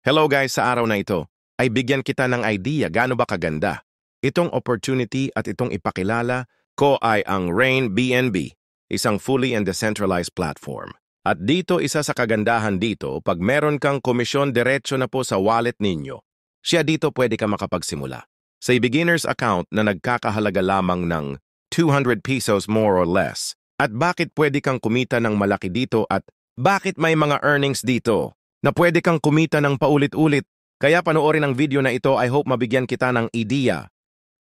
Hello guys, sa araw na ito, ay bigyan kita ng idea gaano ba kaganda. Itong opportunity at itong ipakilala ko ay ang Rain BNB, isang fully and decentralized platform. At dito isa sa kagandahan dito, pag meron kang komisyon diretso na po sa wallet ninyo, siya dito pwede ka makapagsimula. Sa beginner's account na nagkakahalaga lamang ng 200 pesos more or less. At bakit pwede kang kumita ng malaki dito at bakit may mga earnings dito na pwede kang kumita ng paulit-ulit. Kaya panoorin ang video na ito, I hope mabigyan kita ng idea.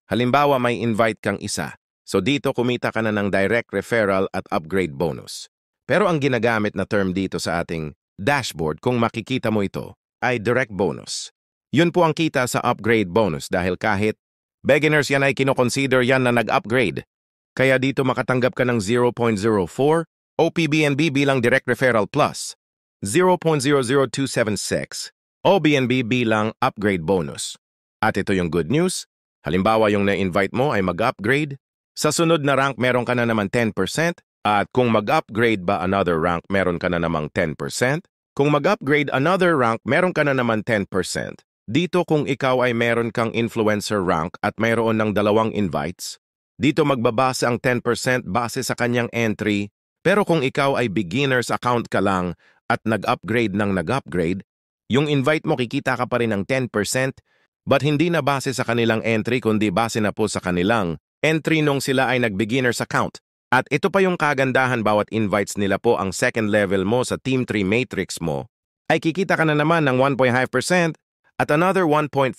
Halimbawa, may invite kang isa. So dito kumita ka na ng direct referral at upgrade bonus. Pero ang ginagamit na term dito sa ating dashboard, kung makikita mo ito, ay direct bonus. Yun po ang kita sa upgrade bonus dahil kahit beginners yan ay kinoconsider yan na nag-upgrade. Kaya dito makatanggap ka ng 0.04 OPBNB bilang direct referral plus 0.00276 OBNB bilang upgrade bonus. At ito yung good news. Halimbawa yung na-invite mo ay mag-upgrade. Sa sunod na rank meron ka na naman 10%. At kung mag-upgrade ba another rank meron ka na namang 10%. Kung mag-upgrade another rank meron ka na naman 10%. Dito kung ikaw ay meron kang influencer rank at mayroon ng 2 invites, dito magbabase ang 10% base sa kanyang entry. Pero kung ikaw ay beginner's account ka lang at nag-upgrade ng nag-upgrade, yung invite mo kikita ka pa rin ng 10%, but hindi na base sa kanilang entry kundi base na po sa kanilang entry nung sila ay nag-beginner's account. At ito pa yung kagandahan, bawat invites nila po ang second level mo sa Team 3 matrix mo, ay kikita ka na naman ng 1.5% at another 1.5%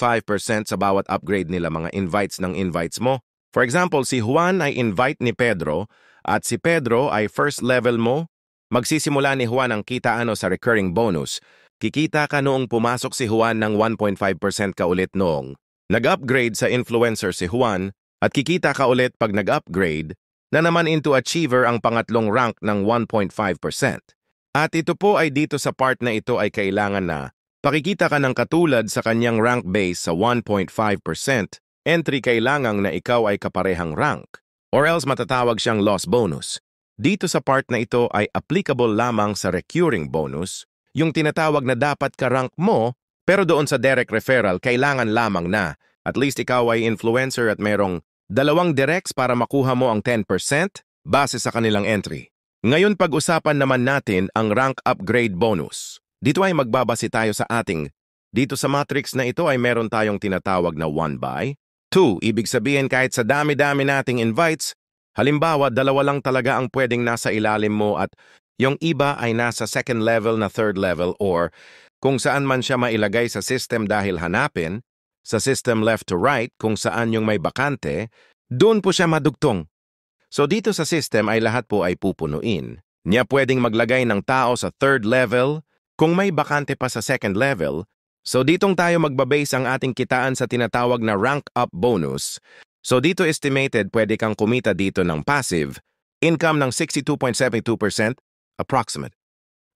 sa bawat upgrade nila mga invites ng invites mo. For example, si Juan ay invite ni Pedro at si Pedro ay first level mo. Magsisimula ni Juan ang kita sa recurring bonus. Kikita ka noong pumasok si Juan ng 1.5% ka ulit noong nag-upgrade sa influencer si Juan at kikita ka ulit pag nag-upgrade na naman into achiever ang pangatlong rank ng 1.5%. At ito po ay dito sa part na ito ay kailangan na pakikita ka ng katulad sa kanyang rank base sa 1.5%. Entry kailangang na ikaw ay kaparehang rank or else matatawag siyang loss bonus. Dito sa part na ito ay applicable lamang sa recurring bonus, yung tinatawag na dapat ka-rank mo, pero doon sa direct referral, kailangan lamang na at least ikaw ay influencer at merong 2 directs para makuha mo ang 10% base sa kanilang entry. Ngayon pag-usapan naman natin ang rank upgrade bonus. Dito ay magbabase tayo sa dito sa matrix na ito ay meron tayong tinatawag na 1 by 2. Ibig sabihin kahit sa dami-dami nating invites, halimbawa, 2 lang talaga ang pwedeng nasa ilalim mo at yung iba ay nasa second level na third level or kung saan man siya mailagay sa system dahil hanapin, sa system left to right kung saan yung may bakante, doon po siya madugtong. So dito sa system ay lahat po ay pupunuin. Niya pwedeng maglagay ng tao sa third level kung may bakante pa sa second level. So ditong tayo magbabase ang ating kitaan sa tinatawag na rank up bonus. So dito estimated pwede kang kumita dito ng passive income ng 62.72% approximate.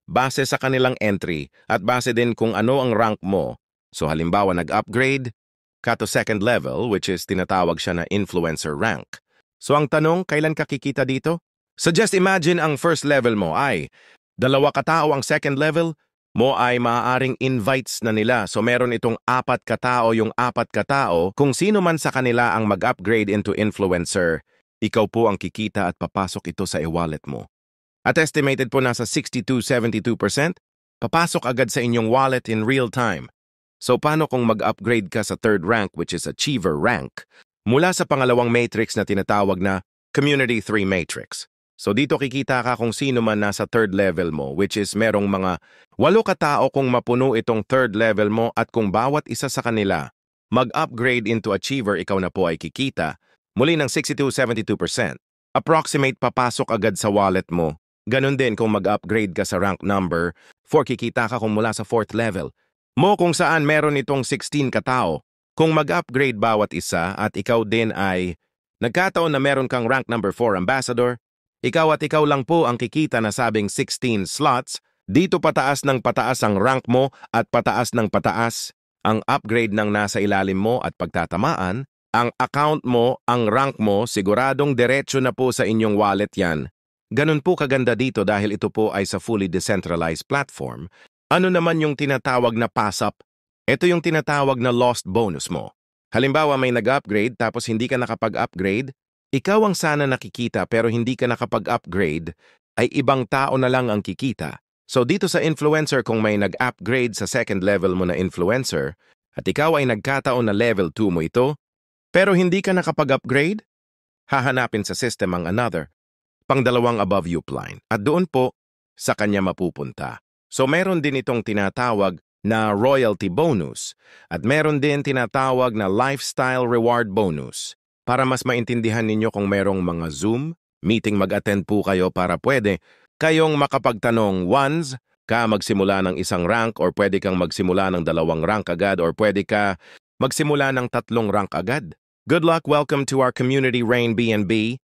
Base sa kanilang entry at base din kung ano ang rank mo. So halimbawa nag-upgrade ka to second level which is tinatawag siya na influencer rank. So ang tanong, kailan ka kikita dito? So just imagine ang first level mo ay 2 katao, ang second level mo ay maaaring invites na nila. So meron itong 4 katao, yung 4 katao, kung sino man sa kanila ang mag-upgrade into influencer, ikaw po ang kikita at papasok ito sa e-wallet mo. At estimated po nasa 62-72%, papasok agad sa inyong wallet in real time. So paano kung mag-upgrade ka sa third rank which is achiever rank, mula sa pangalawang matrix na tinatawag na Community 3 matrix. So dito kikita ka kung sino man nasa third level mo which is merong mga 8 katao kung mapuno itong third level mo at kung bawat isa sa kanila mag-upgrade into achiever, ikaw na po ay kikita muli ng 62-72%. Approximate papasok agad sa wallet mo. Ganon din kung mag-upgrade ka sa rank number 4, kikita ka kung mula sa 4th level mo kung saan meron itong 16 katao. Kung mag-upgrade bawat isa at ikaw din ay nagkataon na meron kang rank number 4 ambassador, ikaw at ikaw lang po ang kikita na sabing 16 slots, dito pataas ng pataas ang rank mo at pataas ng pataas ang upgrade ng nasa ilalim mo at pagtatamaan, ang account mo, ang rank mo, siguradong diretso na po sa inyong wallet yan. Ganun po kaganda dito dahil ito po ay sa fully decentralized platform. Ano naman yung tinatawag na pass-up? Ito yung tinatawag na lost bonus mo. Halimbawa may nag-upgrade tapos hindi ka nakapag-upgrade, ikaw ang sana nakikita pero hindi ka nakapag-upgrade, ay ibang tao na lang ang kikita. So dito sa influencer kung may nag-upgrade sa second level mo na influencer at ikaw ay nagkataon na level 2 mo ito, pero hindi ka nakapag-upgrade, hahanapin sa system ang another, pangdalawang above you line. At doon po, sa kanya mapupunta. So meron din itong tinatawag na royalty bonus at meron din tinatawag na lifestyle reward bonus. Para mas maintindihan ninyo kung merong mga Zoom, meeting mag-attend po kayo para pwede kayong makapagtanong once ka magsimula ng isang rank or pwede kang magsimula ng 2 rank agad or pwede ka magsimula ng 3 rank agad. Good luck, welcome to our community Rain B&B.